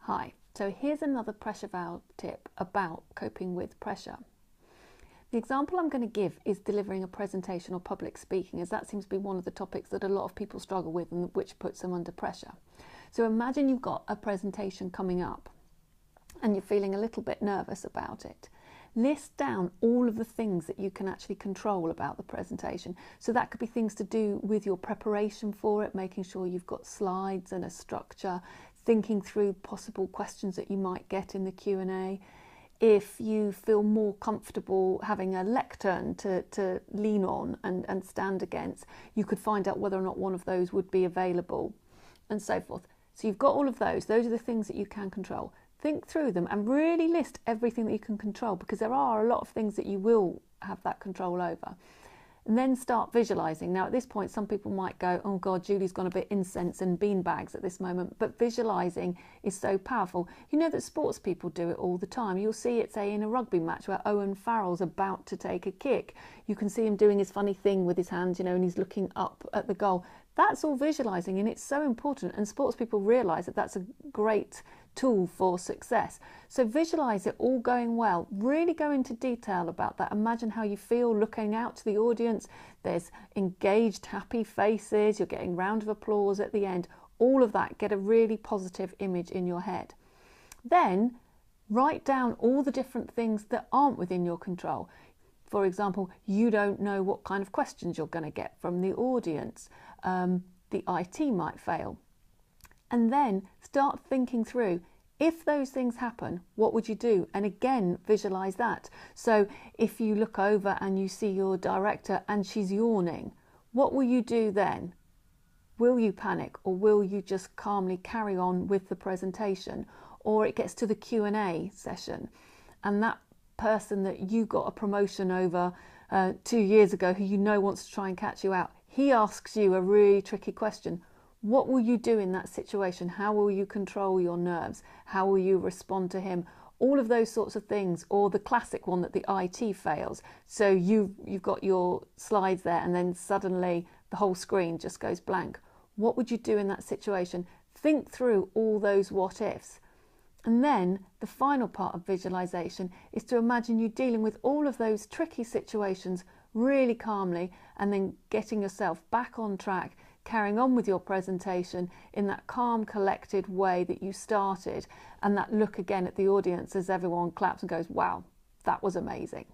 Hi, so here's another pressure valve tip about coping with pressure. The example I'm going to give is delivering a presentation or public speaking, as that seems to be one of the topics that a lot of people struggle with and which puts them under pressure. So imagine you've got a presentation coming up and you're feeling a little bit nervous about it. List down all of the things that you can actually control about the presentation. So that could be things to do with your preparation for it, making sure you've got slides and a structure, thinking through possible questions that you might get in the Q&A. If you feel more comfortable having a lectern to lean on and stand against, you could find out whether or not one of those would be available and so forth. So you've got all of those. Those are the things that you can control. Think through them and really list everything that you can control, because there are a lot of things that you will have that control over. And then start visualizing. Now at this point some people might go, oh God, Julie's gone a bit incense and bean bags at this moment, but visualizing is so powerful. You know that sports people do it all the time. You'll see it, say, in a rugby match where Owen Farrell's about to take a kick. You can see him doing his funny thing with his hands, you know, and he's looking up at the goal. That's all visualizing, and it's so important, and sports people realize that that's a great tool for success. So visualize it all going well. Really go into detail about that. Imagine how you feel looking out to the audience. There's engaged, happy faces. You're getting round of applause at the end. All of that. Get a really positive image in your head. Then write down all the different things that aren't within your control. For example, you don't know what kind of questions you're going to get from the audience. The IT might fail. And then start thinking through, if those things happen, what would you do? And again, visualize that. So if you look over and you see your director and she's yawning, what will you do then? Will you panic, or will you just calmly carry on with the presentation? Or it gets to the Q&A session and that person that you got a promotion over 2 years ago, who you know wants to try and catch you out, he asks you a really tricky question. What will you do in that situation? How will you control your nerves? How will you respond to him? All of those sorts of things. Or the classic one that the IT fails. So you've got your slides there and then suddenly the whole screen just goes blank. What would you do in that situation? Think through all those what ifs. And then the final part of visualization is to imagine you dealing with all of those tricky situations really calmly, and then getting yourself back on track, carrying on with your presentation in that calm, collected way that you started, and that look again at the audience as everyone claps and goes, wow, that was amazing.